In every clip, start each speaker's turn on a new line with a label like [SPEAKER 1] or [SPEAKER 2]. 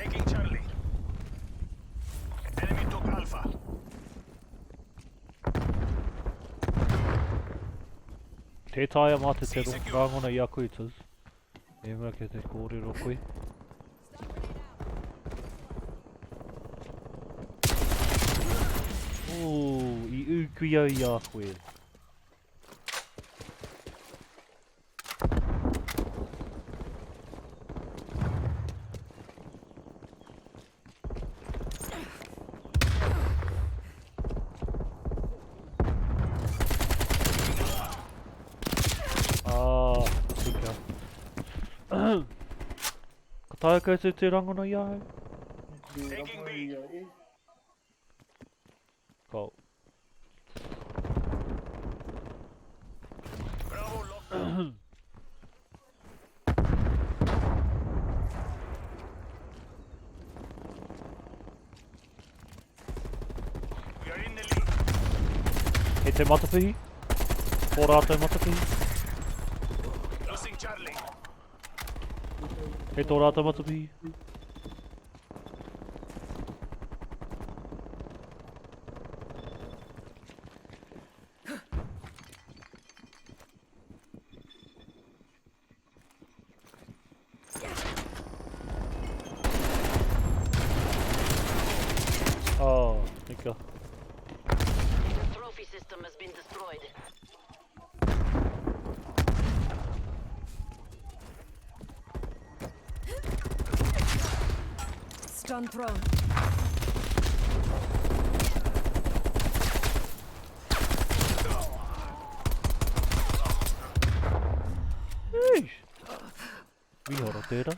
[SPEAKER 1] Taking Charlie. Enemy took Alpha.
[SPEAKER 2] Te taia mā te tero, rāngona i a koe tuz. E mea ke te kōrero koe. I uki au i a koe. Hika. Ka taia koutou te rangona i a hau?
[SPEAKER 1] Taking B.
[SPEAKER 2] Ko.
[SPEAKER 1] Bravo lockdown. We are in the lead.
[SPEAKER 2] Hei te MATAPIHI. Ko rātou MATAPIHI.
[SPEAKER 1] Losing Charlie.
[SPEAKER 2] Hei tō rātou MATAPIHI. Hika.
[SPEAKER 3] The trophy system has been destroyed.
[SPEAKER 4] Stun thrown.
[SPEAKER 2] Eish. Mihora tērā.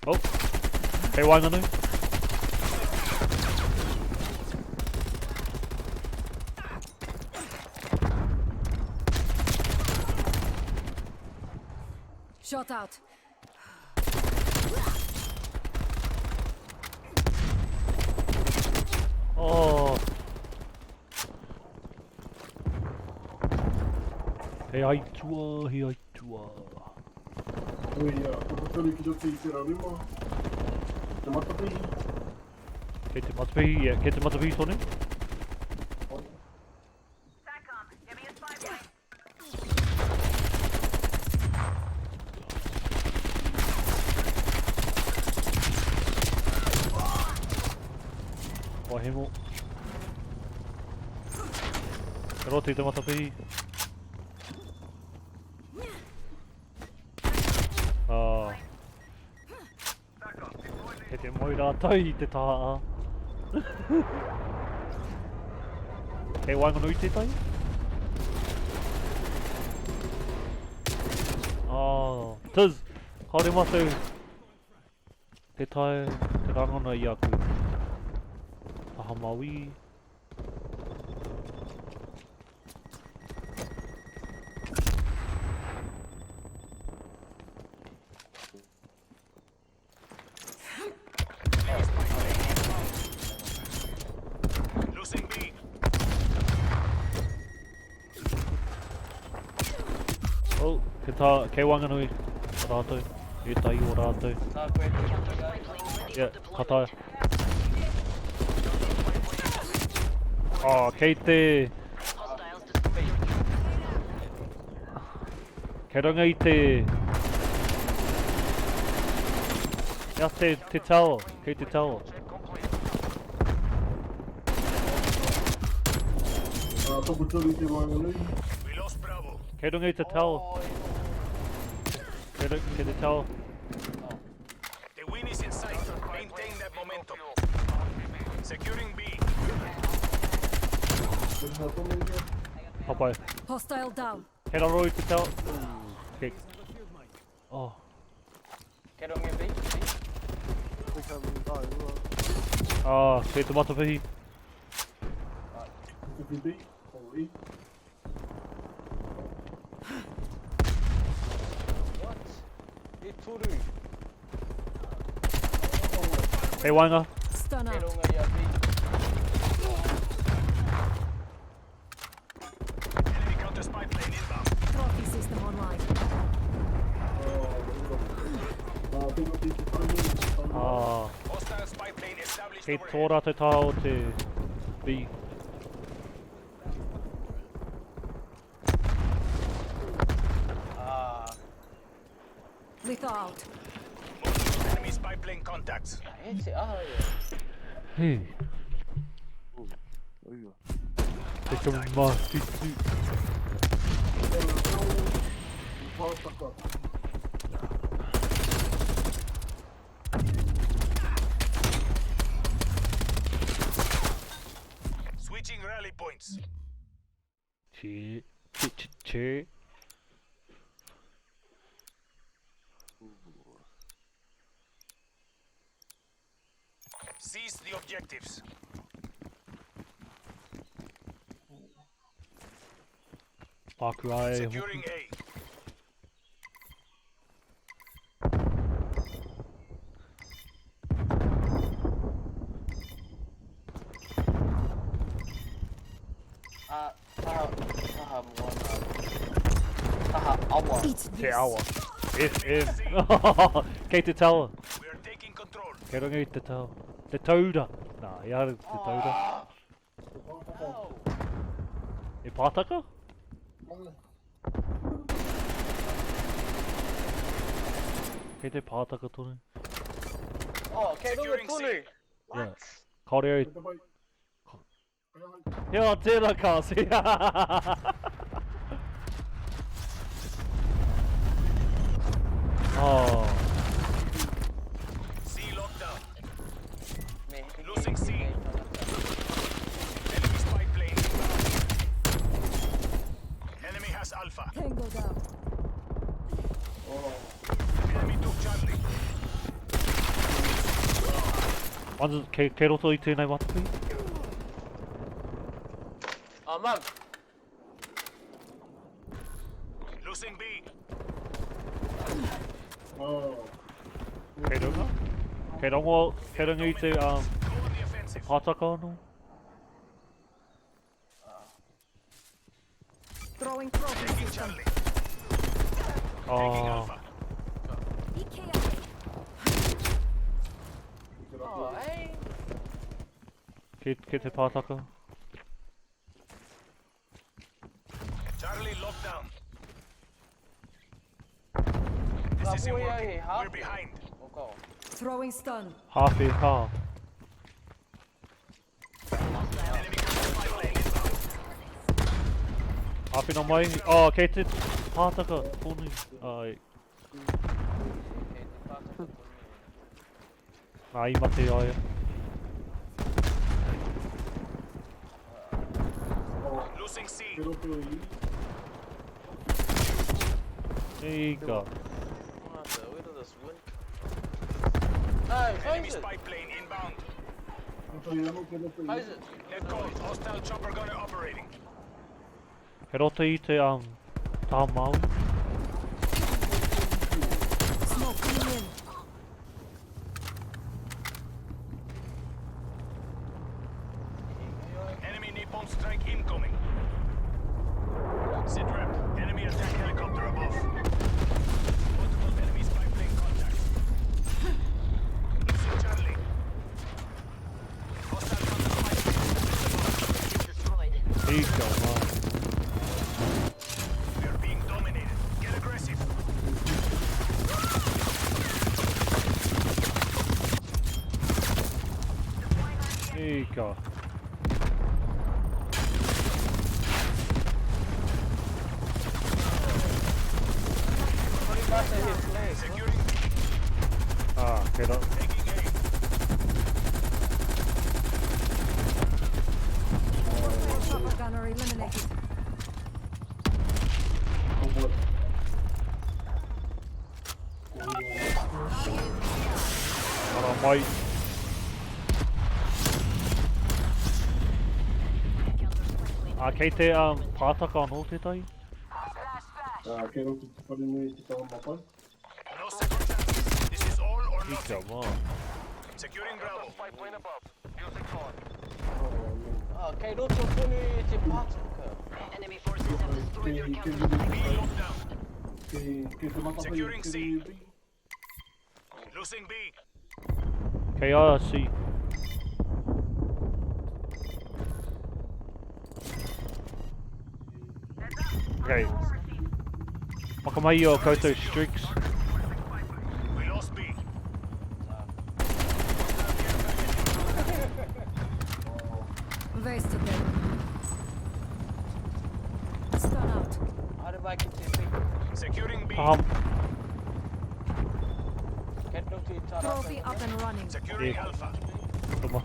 [SPEAKER 2] Oh. Hei waenganui.
[SPEAKER 4] Shot out.
[SPEAKER 2] Oh. Hei aitua, hei aitua. Kei te MATAPIHI, yeah, kei te MATAPIHI tōne.
[SPEAKER 3] SATCOM, give me a spy point.
[SPEAKER 2] Wahemo. Ka roti te MATAPIHI. He te moi rātou i te taha. Hei waenganui te tai? Tiz! Haere mātou. Te tai, te rangona i a koe. Taha maui.
[SPEAKER 1] Losing B.
[SPEAKER 2] Oh, kei wanganui. Rātou. E tai o rātou. Yeah, ka taia. Kei te...
[SPEAKER 3] Hostiles destroyed.
[SPEAKER 2] Kei runga i te... Ia te tower. Kei te tower.
[SPEAKER 1] We lost Bravo.
[SPEAKER 2] Kei runga i te tower. Kei te tower.
[SPEAKER 1] The win is in sight. Maintain that momentum. Securing B.
[SPEAKER 2] Papai.
[SPEAKER 4] Hostile down.
[SPEAKER 2] Kei raro i te tower. Kei. Oh. Kei te MATAPIHI. Hei wainga.
[SPEAKER 4] Stun out.
[SPEAKER 1] Enemy counter spy plane inbound.
[SPEAKER 4] Trophy system online.
[SPEAKER 2] Kei tō rātou taha o te B.
[SPEAKER 4] Lethal out.
[SPEAKER 1] Enemy spy plane contacts.
[SPEAKER 2] Hei. Te ka mā titu.
[SPEAKER 1] Switching rally points.
[SPEAKER 2] Che. Che.
[SPEAKER 1] Seize the objectives.
[SPEAKER 2] Pakuai.
[SPEAKER 1] Securing A.
[SPEAKER 4] Eat
[SPEAKER 2] Te
[SPEAKER 4] this.
[SPEAKER 2] awa. Kei te taua.
[SPEAKER 1] We are taking control.
[SPEAKER 2] Kei runga I te taua. Te taura. Nā, I haru te taura. E pātaka? Kei te pātaka tonu.
[SPEAKER 1] Securing C.
[SPEAKER 2] Yeah. Kaore au. Ia, tēnā kāsi. Oh.
[SPEAKER 1] C lockdown. Losing C. Enemy spy plane. Enemy has Alpha.
[SPEAKER 4] Tango down.
[SPEAKER 1] Enemy took Charlie.
[SPEAKER 2] Anza, kei roto I tēnei matapihi?
[SPEAKER 1] Losing B.
[SPEAKER 2] Kei runga? Kei runga I te
[SPEAKER 1] Go on the offensive.
[SPEAKER 2] pātaka anō?
[SPEAKER 4] Throwing trophy
[SPEAKER 1] Taking
[SPEAKER 4] system.
[SPEAKER 1] Charlie. Taking
[SPEAKER 2] Oh.
[SPEAKER 1] Alpha.
[SPEAKER 4] EKIA.
[SPEAKER 2] Kei te pātaka?
[SPEAKER 1] Charlie lockdown. This isn't working. We're behind.
[SPEAKER 4] Throwing stun.
[SPEAKER 2] Hawhi ha.
[SPEAKER 1] Enemy spy plane inbound.
[SPEAKER 2] Hawhi no mai? Oh, kei te pātaka tonu. Ai. Nā, I mate aia.
[SPEAKER 1] Losing C.
[SPEAKER 2] Hika.
[SPEAKER 1] Enemy spy plane inbound. Net call. Hostile chopper gunner operating.
[SPEAKER 2] He roto I te taha Māori.
[SPEAKER 4] Smoke coming in.
[SPEAKER 1] Enemy Nippon strike incoming. Sit rep. Enemy attack helicopter above. Multiple enemy spy plane contacts. Losing Charlie. Hostile counter spy plane
[SPEAKER 3] Destroyed.
[SPEAKER 2] Hika, mā.
[SPEAKER 1] We are being dominated. Get aggressive.
[SPEAKER 2] Hika.
[SPEAKER 1] Securing
[SPEAKER 2] Ah, kei ro.
[SPEAKER 1] taking A.
[SPEAKER 4] Chopper gunner eliminated.
[SPEAKER 2] Ara mai. Kei te pātaka anō te tai?
[SPEAKER 1] No second chances. This is all or
[SPEAKER 2] Hika,
[SPEAKER 1] nothing.
[SPEAKER 2] mā.
[SPEAKER 1] Securing Bravo. Spy plane above. Using con.
[SPEAKER 3] Enemy forces have destroyed your counter.
[SPEAKER 1] B lockdown. Securing C. Losing B.
[SPEAKER 2] Kei aia si. Okay. Whakamai o koutou streaks.
[SPEAKER 1] We lost B.
[SPEAKER 4] Wasted them. Stun out.
[SPEAKER 1] Securing B.
[SPEAKER 2] Taham.
[SPEAKER 4] Trophy up and running.
[SPEAKER 1] Securing
[SPEAKER 2] Yeah.
[SPEAKER 1] Alpha.
[SPEAKER 2] Toma.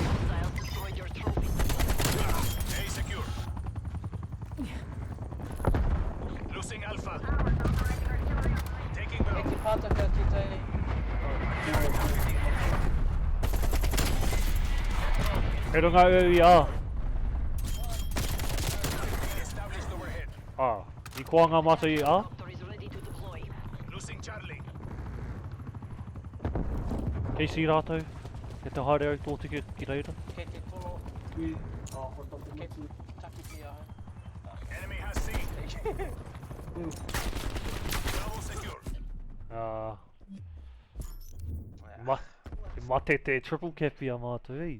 [SPEAKER 3] Hostiles destroyed your trophy system.
[SPEAKER 1] A secure. Losing Alpha. Taking Bravo.
[SPEAKER 2] Kei runga ui a.
[SPEAKER 1] Established overhead.
[SPEAKER 2] I kua ngā mata i a.
[SPEAKER 3] Doctor is ready to deploy.
[SPEAKER 1] Losing Charlie.
[SPEAKER 2] Kei si rātou. Ke te haere au tō tiki ki reira.
[SPEAKER 1] Enemy has C. Bravo secure.
[SPEAKER 2] Ma te triple cappy a mātou, ei.